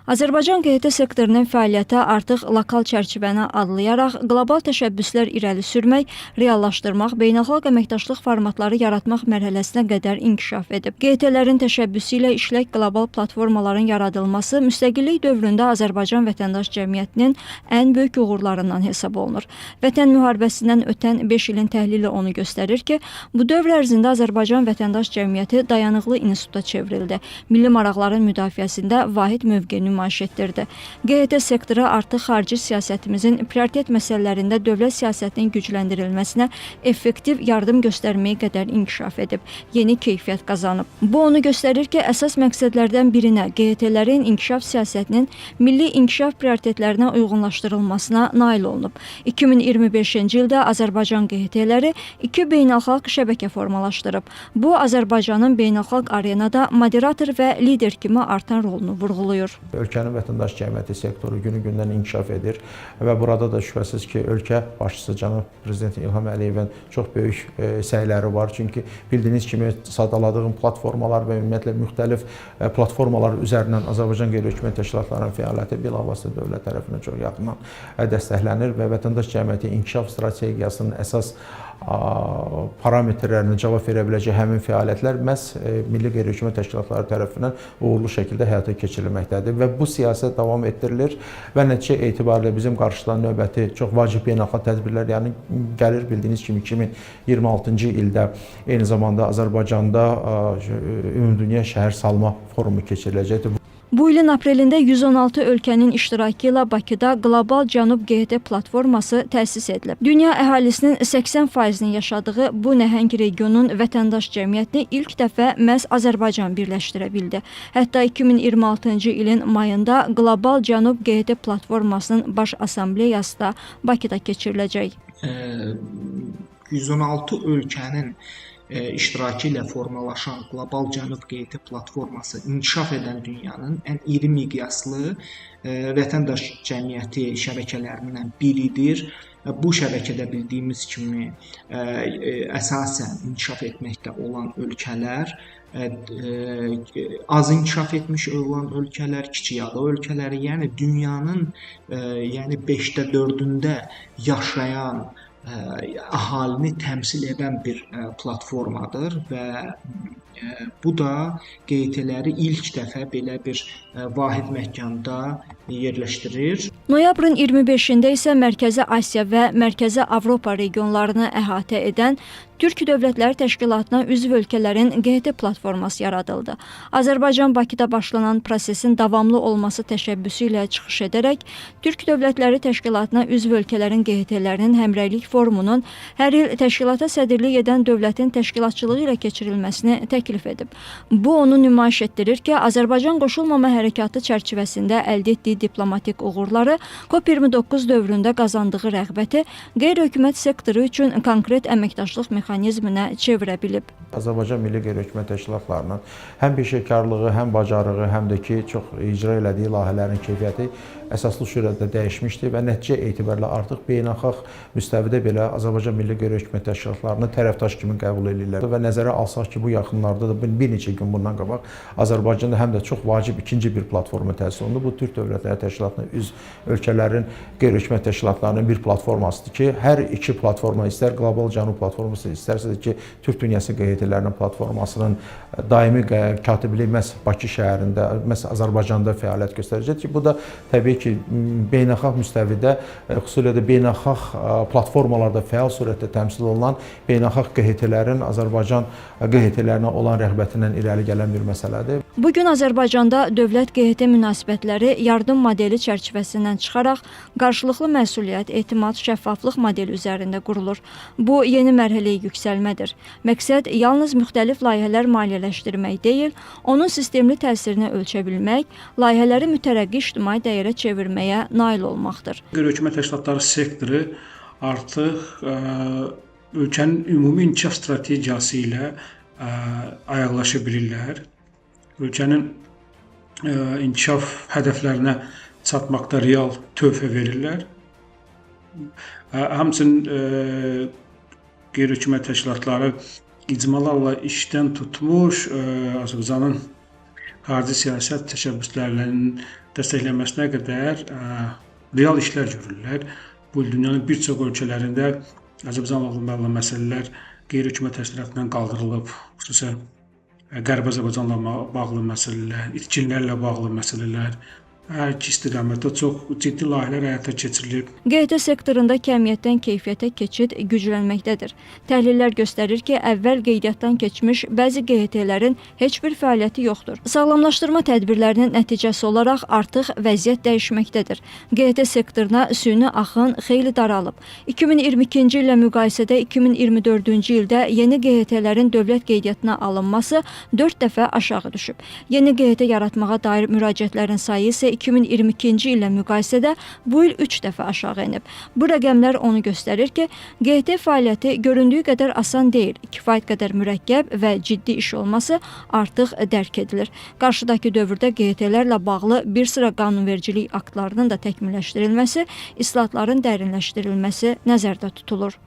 Azərbaycan QHT sektorunun fəaliyyəti artıq lokal çərçivəni adlayaraq qlobal təşəbbüslər irəli sürmək, reallaşdırmaq, beynəlxalq əməkdaşlıq formatları yaratmaq mərhələsinə qədər inkişaf edib. QHT-lərin təşəbbüsü ilə işlək qlobal platformaların yaradılması müstəqillik dövründə Azərbaycan vətəndaş cəmiyyətinin ən böyük uğurlarından hesab olunur. Vətən müharibəsindən ötən 5 ilin təhlili onu göstərir ki, bu dövr ərzində Azərbaycan vətəndaş cəmiyyəti dayanıqlı instituta çevrildi. Milli maraqların müdafiəsində vahid mövqe nümayiş etdirdi. QHT sektoru artıq xarici siyasətimizin prioritet məsələlərində dövlət siyasətinin gücləndirilməsinə effektiv yardım göstərməyə qədər inkişaf edib, yeni keyfiyyət qazanıb. Bu onu göstərir ki, əsas məqsədlərdən birinə QHT-lərin inkişaf siyasətinin milli inkişaf prioritetlərinə uyğunlaşdırılmasına nail olunub. 2025-ci ildə Azərbaycan QHT-ləri 2 beynəlxalq şəbəkə formalaşdırıb. Bu, Azərbaycanın beynəlxalq arenada moderator və lider kimi artan rolunu vurğulayır. Ölkənin vətəndaş cəmiyyəti sektoru günü-gündən inkişaf edir və burada da şübhəsiz ki, ölkə başçısı cənab Prezident İlham Əliyevin çox böyük səyləri var. Çünki bildiyiniz kimi sadaladığım platformalar və ümumiyyətlə müxtəlif platformalar üzərindən Azərbaycan qeyri-hökumət təşkilatlarının fəaliyyəti bilavasitə dövlət tərəfindən çox yaxından dəstəklənir və vətəndaş cəmiyyəti inkişaf strategiyasının əsas parametrlərinə cavab verə biləcək həmin fəaliyyətlər məhz milli qeyri-hökumət təşkilatları tərəfindən uğurlu şəkildə həyata keçirilməkdədir və bu siyasət davam etdirilir və nəticə etibarilə bizim qarşıdan növbəti çox vacib beynəlxalq tədbirlər, yəni gəlir bildiyiniz kimi 2026-cı ildə eyni zamanda Azərbaycanda Ümumdünya Şəhər Salma Forumu keçiriləcəkdir. Bu ilin aprelində 116 ölkənin iştirakı ilə Bakıda Qlobal Cənub QHT platforması təsis edilib. Dünya əhalisinin 80%-nin yaşadığı bu nəhəng regionun vətəndaş cəmiyyətini ilk dəfə məhz Azərbaycan birləşdirə bildi. Hətta 2026-cı ilin mayında Qlobal Cənub QHT platformasının baş assambleyası da Bakıda keçiriləcək. 116 ölkənin iştirakı ilə formalaşan Qlobal Cənub QHT platforması inkişaf edən dünyanın ən iri miqyaslı vətəndaş cəmiyyəti şəbəkələrindən biridir. Bu şəbəkədə bildiyimiz kimi əsasən inkişaf etməkdə olan ölkələr, az inkişaf etmiş olan ölkələr, kiçik ada ölkələri, yəni dünyanın 5də 4-ündə yaşayan əhalini təmsil edən bir platformadır və bu da QHT-ləri ilk dəfə belə bir vahid məkanda yerləşdirir. Noyabrın 25-də isə Mərkəzi Asiya və Mərkəzi Avropa regionlarını əhatə edən Türk Dövlətləri Təşkilatına üzv ölkələrin QHT platforması yaradıldı. Azərbaycan Bakıda başlanan prosesin davamlı olması təşəbbüsü ilə çıxış edərək, Türk Dövlətləri Təşkilatına üzv ölkələrin QHT-lərinin həmrəylik forumunun hər il təşkilata sədrlik edən dövlətin təşkilatçılığı ilə keçirilməsini təklif edib. Bu, onu nümayiş etdirir ki, Azərbaycan qoşulmama hərəkatı çərçivəsində əldə etdiyi diplomatik uğurları COP29 dövründə qazandığı rəğbəti qeyri-hökumət sektoru üçün konkret əməkdaşlıq mexanizminə çevirə bilib. Azərbaycan Milli Qeyri-Hökumət Təşkilatlarının həm peşəkarlığı, həm bacarığı, həm də ki, çox icra elədiyi layihələrin keyfiyyəti əsaslı surətdə dəyişmişdir və nəticə etibarilə artıq beynəlxalq müstəvidə belə Azərbaycan Milli Qeyri-Hökumət Təşkilatlarını tərəfdaş kimi qəbul edirlər və nəzərə alsaq ki, bu yaxınlarda da bir neçə gün bundan qabaq Azərbaycanda həm də çox vacib ikinci bir platforma təsis olundu. Bu Türk Dövlətləri Təşkilatına üzv ölkələrin qeyri-hökumət təşkilatlarının bir platformasıdır ki, hər iki platforma, istər Qlobal Cənub platforması, istərsə də ki, Türk Dünyası QHT-lərinin platformasının daimi katibliyi məhz Bakı şəhərində, məhz Azərbaycanda fəaliyyət göstərəcək ki, bu da təbii ki, beynəlxalq müstəvidə, xüsusilə də beynəlxalq platformalarda fəal surətdə təmsil olunan beynəlxalq QHT-lərin Azərbaycan QHT-lərinə olan rəğbətindən irəli gələn bir məsələdir. Bugün Azərbaycanda dövlət QHT münasibətləri yardım modeli çərçivəsindən çıxaraq qarşılıqlı məsuliyyət, etimad, şəffaflıq modeli üzərində qurulur. Bu, yeni mərhələyə yüksəlmədir. Məqsəd yalnız müxtəlif layihələr maliyyələşdirmək deyil, onun sistemli təsirini ölçə bilmək, layihələri mütərəqqi ictimai dəyərə çevirməyə nail olmaqdır. Qeyri-hökumət təşkilatları sektoru artıq ölkənin ümumi inkişaf strategiyası ilə ayaqlaşa bilirlər. Ölkənin inkişaf hədəflərinə çatmaqda real töhfə verirlər. Həmçinin qeyri-hökumət təşkilatları icmalarla işdən tutmuş Azərbaycanın xarici siyasət təşəbbüslərinin dəstəklənməsinə qədər real işlər görürlər. Bu dünyanın bir çox ölkələrində Azərbaycanla bağlı məsələlər qeyri-hökumət təşkilatından qaldırılıb, xüsusən Qərbi Azərbaycanla bağlı məsələlər, itkinlərlə bağlı məsələlər, hər iki istiqamətdə çox ciddi layihələr həyata keçirilib. QHT sektorunda kəmiyyətdən keyfiyyətə keçid güclənməkdədir. Təhlillər göstərir ki, əvvəl qeydiyyatdan keçmiş bəzi QHT-lərin heç bir fəaliyyəti yoxdur. Sağlamlaşdırma tədbirlərinin nəticəsi olaraq artıq vəziyyət dəyişməkdədir. QHT sektoruna süni axın xeyli daralıb. 2022-ci illə müqayisədə 2024-cü ildə yeni QHT-lərin dövlət qeydiyyatına alınması 4 dəfə aşağı düşüb. Yeni QHT yaratmağa dair müraciətlərin sayı isə 2022-ci illə müqayisədə bu il 3 dəfə aşağı enib. Bu rəqəmlər onu göstərir ki, QHT fəaliyyəti göründüyü qədər asan deyil, kifayət qədər mürəkkəb və ciddi iş olması artıq dərk edilir. Qarşıdakı dövrdə QHT-lərlə bağlı bir sıra qanunvericilik aktlarının da təkmilləşdirilməsi, islahatların dərinləşdirilməsi nəzərdə tutulur.